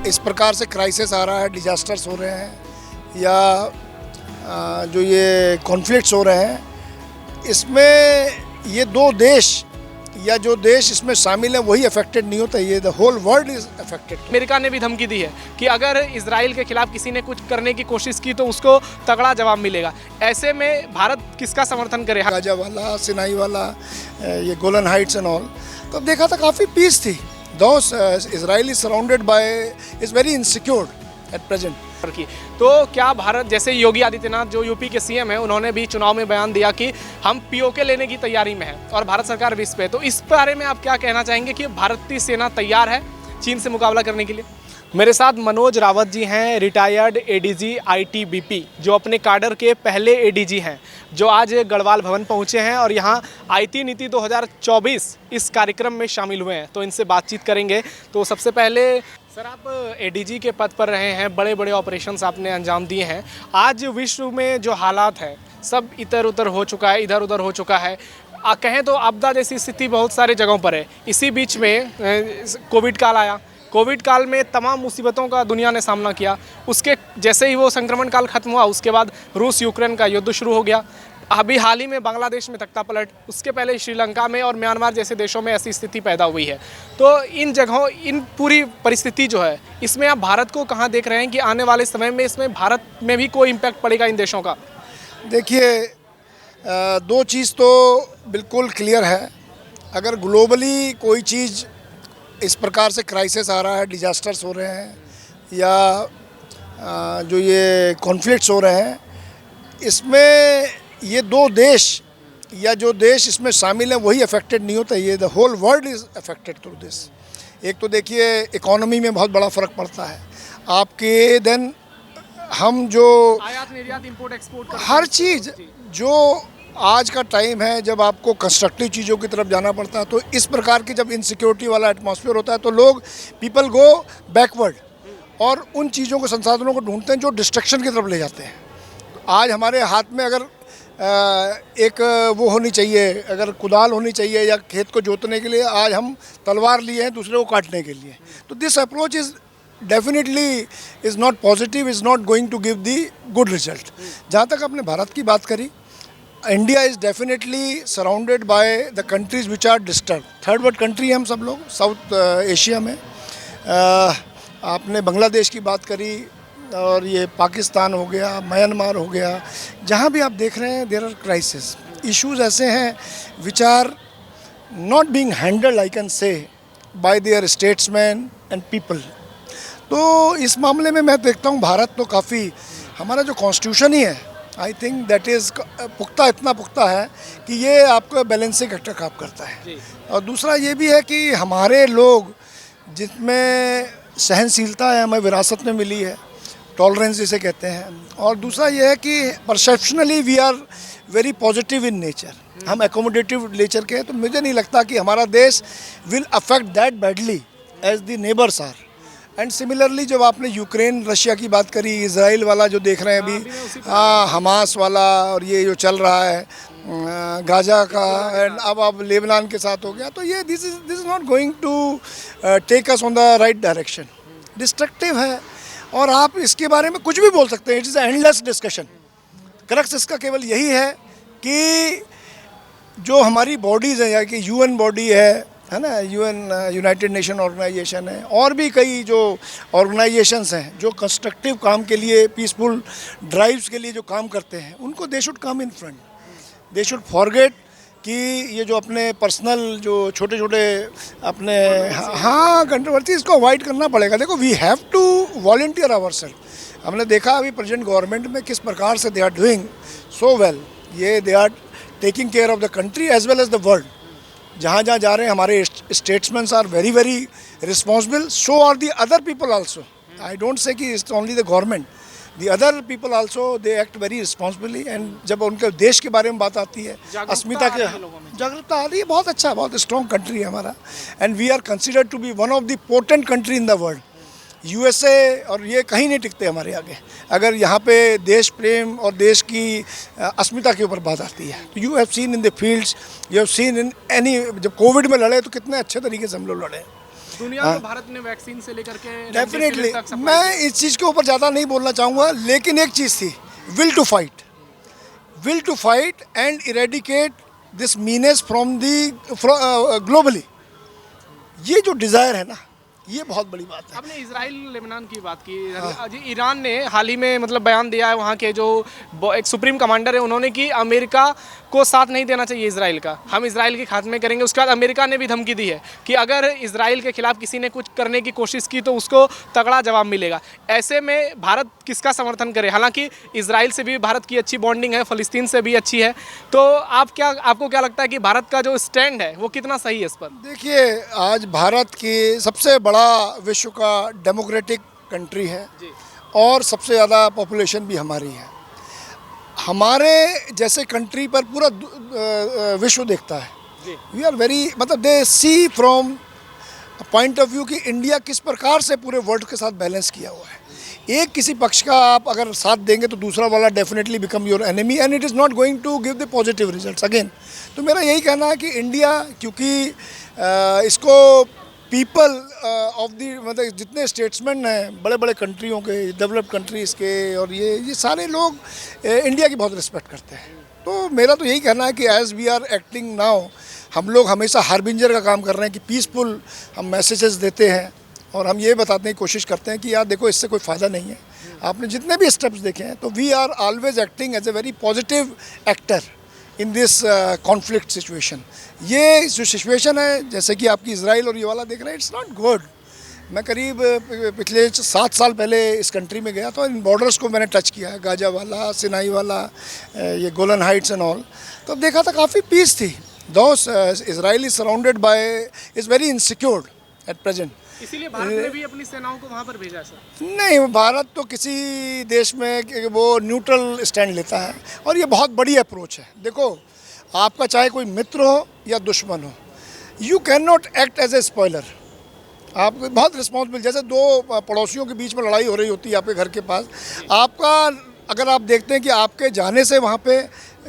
इस प्रकार से क्राइसिस आ रहा है, डिजास्टर्स हो रहे हैं या जो ये कॉन्फ्लिक्ट्स हो रहे हैं, इसमें ये दो देश या जो देश इसमें शामिल है वही अफेक्टेड नहीं होता, ये the whole world is affected. America ने भी धमकी दी है कि अगर इजराइल के खिलाफ किसी ने कुछ करने की कोशिश की तो उसको तगड़ा जवाब मिलेगा। ऐसे में भारत किसका समर्थन करे? गाजा वाला, सिनाई वाला, ये गोलन हाइट्स एंड ऑल, तो अब देखा था काफ़ी पीस थी। दो Israel is surrounded by, is very insecure at present की। तो क्या भारत, जैसे योगी आदित्यनाथ जो यूपी के सीएम हैं, उन्होंने भी चुनाव में बयान दिया कि हम पीओके लेने की तैयारी में है और भारत सरकार भी इस पे, तो इस बारे में आप क्या कहना चाहेंगे कि भारतीय सेना तैयार है चीन से मुकाबला करने के लिए? मेरे साथ मनोज रावत जी हैं, रिटायर्ड एडीजी आईटीबीपी, जो अपने काडर के पहले एडीजी हैं, जो आज गढ़वाल भवन पहुंचे हैं और यहां आईटी नीति 2024 इस कार्यक्रम में शामिल हुए हैं। तो इनसे बातचीत करेंगे। तो सबसे पहले सर, आप एडीजी के पद पर रहे हैं, बड़े बड़े ऑपरेशंस आपने अंजाम दिए हैं। आज विश्व में जो हालात है सब इधर उधर हो चुका है, इधर उधर हो चुका है। कहें तो आपदा जैसी स्थिति बहुत सारे जगहों पर है। इसी बीच में कोविड काल आया। कोविड काल में तमाम मुसीबतों का दुनिया ने सामना किया। उसके जैसे ही वो संक्रमण काल खत्म हुआ, उसके बाद रूस यूक्रेन का युद्ध शुरू हो गया। अभी हाल ही में बांग्लादेश में तख्तापलट, उसके पहले श्रीलंका में और म्यांमार जैसे देशों में ऐसी स्थिति पैदा हुई है। तो इन जगहों, इन पूरी परिस्थिति जो है, इसमें आप भारत को कहाँ देख रहे हैं कि आने वाले समय में इसमें भारत में भी कोई इम्पैक्ट पड़ेगा इन देशों का? देखिए, दो चीज़ तो बिल्कुल क्लियर है। अगर ग्लोबली कोई चीज़ इस प्रकार से क्राइसिस आ रहा है, डिजास्टर्स हो रहे हैं या जो ये कॉन्फ्लिक्ट्स हो रहे हैं, इसमें ये दो देश या जो देश इसमें शामिल है वही अफेक्टेड नहीं होता, ये the whole world is affected through this. एक तो देखिए, इकोनॉमी में बहुत बड़ा फ़र्क पड़ता है आपके। देन हम जो आयात निर्यात, इंपोर्ट एक्सपोर्ट, हर चीज़ जो आज का टाइम है, जब आपको कंस्ट्रक्टिव चीज़ों की तरफ जाना पड़ता है, तो इस प्रकार की जब इनसिक्योरिटी वाला एटमॉस्फेयर होता है तो लोग, पीपल गो बैकवर्ड और उन चीज़ों को, संसाधनों को ढूंढते हैं जो डिस्ट्रक्शन की तरफ ले जाते हैं। आज हमारे हाथ में अगर एक वो होनी चाहिए, अगर कुदाल होनी चाहिए या खेत को जोतने के लिए, आज हम तलवार लिए हैं दूसरे को काटने के लिए। तो this approach is definitely is not positive, is not going to give the good result. जहाँ तक आपने भारत की बात करी, India is definitely surrounded by the countries which are disturb. Third world country हम सब लोग साउथ एशिया में। आपने बांग्लादेश की बात करी और ये पाकिस्तान हो गया, म्यांमार हो गया, जहाँ भी आप देख रहे हैं देयर आर क्राइसिस। इश्यूज़ ऐसे हैं which are not being handled, I can say, by their statesman and people. तो इस मामले में मैं देखता हूँ भारत तो काफ़ी, हमारा जो कॉन्स्टिट्यूशन ही है, आई थिंक दैट इज़ पुख्ता, इतना पुख्ता है कि ये आपको बैलेंसिंग एक्टर काम करता है। और दूसरा ये भी है कि हमारे लोग, जिसमें सहनशीलता है, हमें विरासत में मिली है, टॉलरेंस जिसे कहते हैं। और दूसरा ये है कि perceptionally we are very positive in nature, हम एकोमोडेटिव नेचर के हैं। तो मुझे नहीं लगता कि हमारा देश will affect that badly as the neighbours are. And similarly जब आपने यूक्रेन रशिया की बात करी, इजराइल वाला जो देख रहे हैं अभी, हमास वाला, और ये जो चल रहा है गाजा का, एंड अब लेबनान के साथ हो गया, तो ये this is not going to take us on the right direction. Destructive है और आप इसके बारे में कुछ भी बोल सकते हैं। It is endless discussion. Crux इसका केवल यही है कि जो हमारी बॉडीज़ हैं, या कि यूएन बॉडी है ना, यूएन यूनाइटेड नेशन ऑर्गेनाइजेशन है, और भी कई जो ऑर्गेनाइजेशंस हैं जो कंस्ट्रक्टिव काम के लिए, पीसफुल ड्राइव्स के लिए जो काम करते हैं, उनको they should come in front. They should forget कि ये जो अपने पर्सनल जो छोटे छोटे अपने कंट्रोवर्सी, इसको अवॉइड करना पड़ेगा। देखो, we have to volunteer ourselves. हमने देखा अभी प्रेजेंट गवर्नमेंट में किस प्रकार से they are doing so well. ये they are taking care of the country as well as the world. जहाँ जहाँ जा रहे हैं हमारे statesman are very very responsible, so are the other people also. I don't say कि it's only the government, the other people also they act very responsibly. And जब उनके देश के बारे में बात आती है, अस्मिता के, जागरूकता आ रही है। बहुत अच्छा, बहुत स्ट्रॉन्ग कंट्री है हमारा। And we are considered to be one of the potent country in the world. USA और ये कहीं नहीं टिकते हमारे आगे, अगर यहाँ पे देश प्रेम और देश की अस्मिता के ऊपर बात आती है। तो you have seen in the fields, you have seen in any, जब कोविड में लड़े तो कितने अच्छे तरीके से हम लोग लड़े। दुनिया हाँ। में भारत ने वैक्सीन से लेकर के डेफिनेटली तक supply मैं इस चीज़ के ऊपर ज़्यादा नहीं बोलना चाहूँगा, लेकिन एक चीज़ थी, will to fight and eradicate this menace from the globally. ये जो डिज़ायर है ना, ये बहुत बड़ी बात है। आपने इजराइल लेबनान की बात की। जी, ईरान ने हाल ही में मतलब बयान दिया है, वहाँ के जो एक सुप्रीम कमांडर है उन्होंने कि अमेरिका को साथ नहीं देना चाहिए इजराइल का, हम इजराइल के खात्मे करेंगे। उसके बाद अमेरिका ने भी धमकी दी है कि अगर इजराइल के खिलाफ किसी ने कुछ करने की कोशिश की तो उसको तगड़ा जवाब मिलेगा। ऐसे में भारत किसका समर्थन करे? हालांकि इजराइल से भी भारत की अच्छी बॉन्डिंग है, फ़लस्तीन से भी अच्छी है। तो आपको क्या लगता है कि भारत का जो स्टैंड है वो कितना सही है इस पर? देखिए, आज भारत की सबसे बड़ा विश्व का डेमोक्रेटिक कंट्री है और सबसे ज़्यादा पॉपुलेशन भी हमारी है। हमारे जैसे कंट्री पर पूरा विश्व देखता है। वी आर वेरी, मतलब दे सी फ्रॉम पॉइंट ऑफ व्यू कि इंडिया किस प्रकार से पूरे वर्ल्ड के साथ बैलेंस किया हुआ है। एक किसी पक्ष का आप अगर साथ देंगे तो दूसरा वाला definitely become your enemy and it is not going to give the positive results again. तो मेरा यही कहना है कि इंडिया, क्योंकि इसको पीपल ऑफ दी, मतलब जितने स्टेट्समैन हैं बड़े बड़े कंट्रियों के, डेवलप्ड कंट्रीज़ के, और ये सारे लोग इंडिया की बहुत रिस्पेक्ट करते हैं। तो मेरा तो यही कहना है कि as we are acting now, हम लोग हमेशा हार्बिंजर का काम कर रहे हैं कि पीसफुल हम मैसेजेस देते हैं और हम ये बताने की कोशिश करते हैं कि यार देखो, इससे कोई फ़ायदा नहीं है। आपने जितने भी स्टेप्स देखे हैं, तो we are always acting as a very positive actor in this conflict situation. ये जो सिचुएशन है, जैसे कि आपकी इजराइल और ये वाला देख रहे हैं, इट्स नॉट गुड। मैं करीब पिछले 7 साल पहले इस कंट्री में गया, तो इन बॉर्डर्स को मैंने टच किया है, गाजा वाला, सिनाई वाला, ये गोलन हाइट्स एंड ऑल। तो देखा था काफ़ी पीस थी। दो Israel is surrounded by, is very insecured at present. इसीलिए भारत ने भी अपनी सेनाओं को वहाँ पर भेजा सर। नहीं, भारत तो किसी देश में वो न्यूट्रल स्टैंड लेता है और ये बहुत बड़ी अप्रोच है। देखो, आपका चाहे कोई मित्र हो या दुश्मन हो, you can not act as a spoiler. आप बहुत रिस्पॉन्सिबल, जैसे दो पड़ोसियों के बीच में लड़ाई हो रही होती है आपके घर के पास, आपका अगर आप देखते हैं कि आपके जाने से वहाँ पे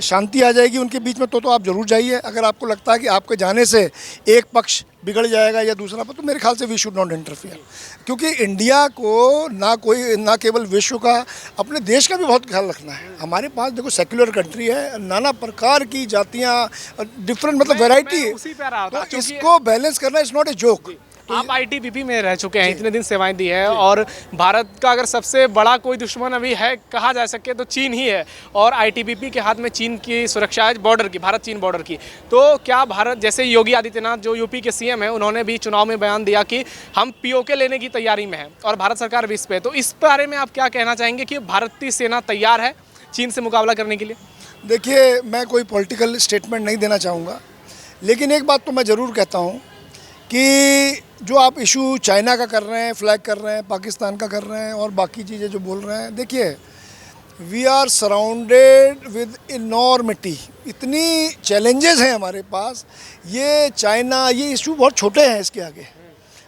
शांति आ जाएगी उनके बीच में, तो आप ज़रूर जाइए। अगर आपको लगता है कि आपके जाने से एक पक्ष बिगड़ जाएगा या दूसरा पर, तो मेरे ख्याल से वी शुड नॉट इंटरफियर। क्योंकि इंडिया को ना केवल विश्व का, अपने देश का भी बहुत ख्याल रखना है। हमारे पास देखो सेक्युलर कंट्री है, नाना प्रकार की जातियाँ, डिफरेंट, मतलब वैरायटी है, तो इसको बैलेंस करना इज़ नॉट ए जोक। आप आईटीबीपी में रह चुके हैं, इतने दिन सेवाएं दी है, और भारत का अगर सबसे बड़ा कोई दुश्मन अभी है कहा जा सके तो चीन ही है, और आईटीबीपी के हाथ में चीन की सुरक्षा है, बॉर्डर की, भारत चीन बॉर्डर की। तो क्या भारत, जैसे योगी आदित्यनाथ जो यूपी के सीएम है, उन्होंने भी चुनाव में बयान दिया कि हम पीओके लेने की तैयारी में है और भारत सरकार भी इस पे, तो इस बारे में आप क्या कहना चाहेंगे कि भारतीय सेना तैयार है चीन से मुकाबला करने के लिए? देखिए, मैं कोई पॉलिटिकल स्टेटमेंट नहीं देना चाहूँगा, लेकिन एक बात तो मैं ज़रूर कहता हूँ कि जो आप इशू चाइना का कर रहे हैं, फ्लैग कर रहे हैं, पाकिस्तान का कर रहे हैं और बाकी चीज़ें जो बोल रहे हैं, देखिए, we are surrounded with enormity, इतनी चैलेंजेस हैं हमारे पास। ये चाइना, ये इशू बहुत छोटे हैं इसके आगे।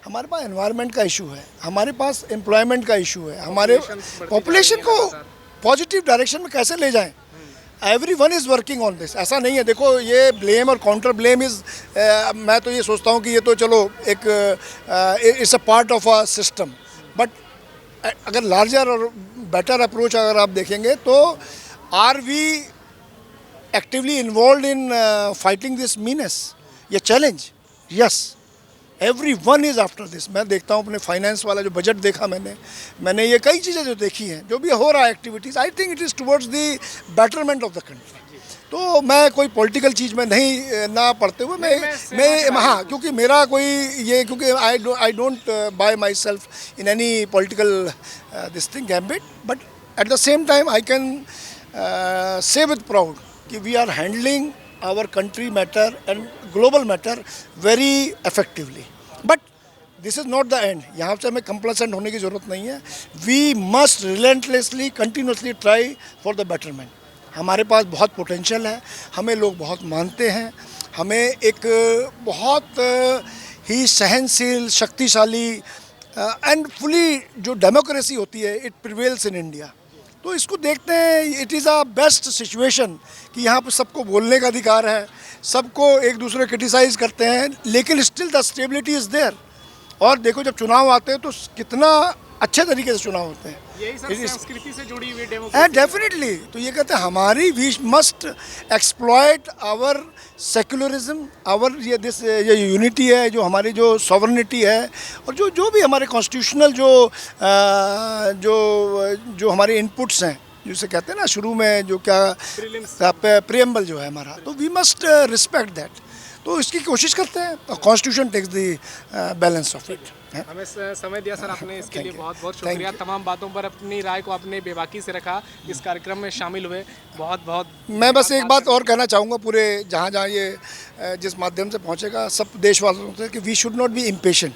हमारे पास एनवायरनमेंट का इशू है, हमारे पास एम्प्लॉयमेंट का इशू है, हमारे पॉपुलेशन को पॉजिटिव डायरेक्शन में कैसे ले जाएं। Everyone is working on this. ऐसा नहीं है, देखो, ये ब्लेम और काउंटर ब्लेम इज़, मैं तो ये सोचता हूँ कि ये तो चलो एक it's a part of a system, but अगर लार्जर और बेटर अप्रोच अगर आप देखेंगे तो are we actively involve in fighting this menace, ये challenge? Yes, everyone is after this. मैं देखता हूँ अपने फाइनेंस वाला जो बजट देखा मैंने ये कई चीज़ें जो देखी हैं, जो भी हो रहा है activities, I think it is towards the betterment of the country. तो मैं कोई पॉलिटिकल चीज़ में नहीं ना पढ़ते हुए मैं हाँ, क्योंकि मेरा कोई ये, क्योंकि I don't buy myself in any political this thing gambit, but at the same time I can say with proud कि we are handling our country matter and global matter very effectively. But this is not the end. यहाँ से हमें complacent होने की ज़रूरत नहीं है. We must relentlessly, continuously try for the betterment. हमारे पास बहुत पोटेंशियल है, हमें लोग बहुत मानते हैं, हमें एक बहुत ही सहनशील, शक्तिशाली एंड फुली जो डेमोक्रेसी होती है, इट प्रिवेल्स इन इंडिया। तो इसको देखते हैं, it is a best situation कि यहाँ पर सबको बोलने का अधिकार है, सबको एक दूसरे क्रिटिसाइज़ करते हैं, लेकिन still the stability is there. और देखो जब चुनाव आते हैं तो कितना अच्छे तरीके से चुनाव होते हैं। यही सर संस्कृति से जुड़ी हुई डेमोक्रेसी डेफिनेटली, तो ये कहते हैं हमारी we must exploit our secularism, our ये यूनिटी है, जो हमारी जो सॉवरेनिटी है, और जो भी हमारे कॉन्स्टिट्यूशनल जो हमारे इनपुट्स हैं, जिसे कहते हैं ना शुरू में जो क्या प्रीएम्बल जो है हमारा, तो वी मस्ट रिस्पेक्ट दैट। तो इसकी कोशिश करते हैं, constitution takes the balance of it. हमें समय दिया सर आपने, इसके लिए Thank you. बहुत बहुत Thank शुक्रिया। you. तमाम बातों पर अपनी राय को आपने बेबाकी से रखा, इस कार्यक्रम में शामिल हुए, बहुत बहुत मैं बस एक बात और कहना चाहूँगा पूरे जहाँ ये जिस माध्यम से पहुँचेगा सब देशवासियों से, कि we should not be impatient.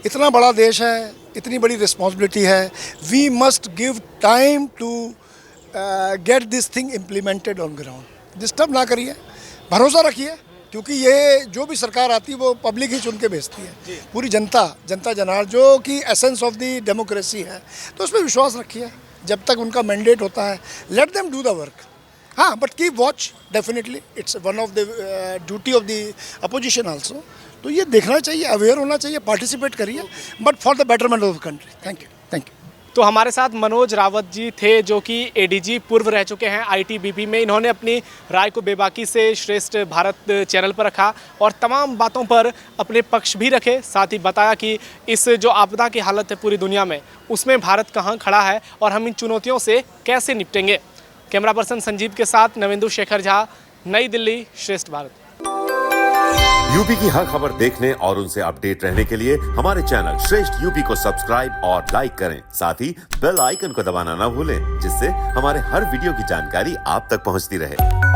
इतना बड़ा देश है, इतनी बड़ी रिस्पॉन्सिबिलिटी है, we must give time to get this thing implemented on ground. Disturb ना करिए, भरोसा रखिए, क्योंकि ये जो भी सरकार आती है वो पब्लिक ही चुन के भेजती है, पूरी जनता जनार्दन, जो कि एसेंस ऑफ द डेमोक्रेसी है। तो उस पर विश्वास रखिए, जब तक उनका मैंडेट होता है, let them do the work. हाँ, but keep watch, definitely it's one of the duty of the opposition also. तो ये देखना चाहिए, अवेयर होना चाहिए, पार्टिसिपेट करिए, but for the betterment of the country. Thank you, thank you. तो हमारे साथ मनोज रावत जी थे, जो कि एडीजी पूर्व रह चुके हैं आईटीबीपी में। इन्होंने अपनी राय को बेबाकी से श्रेष्ठ भारत चैनल पर रखा और तमाम बातों पर अपने पक्ष भी रखे, साथ ही बताया कि इस जो आपदा की हालत है पूरी दुनिया में, उसमें भारत कहाँ खड़ा है और हम इन चुनौतियों से कैसे निपटेंगे। कैमरा पर्सन संजीव के साथ नवेंदु शेखर झा, नई दिल्ली, श्रेष्ठ भारत। यूपी की हर खबर देखने और उनसे अपडेट रहने के लिए हमारे चैनल श्रेष्ठ यूपी को सब्सक्राइब और लाइक करें। साथ ही बेल आइकन को दबाना ना भूलें, जिससे हमारे हर वीडियो की जानकारी आप तक पहुंचती रहे।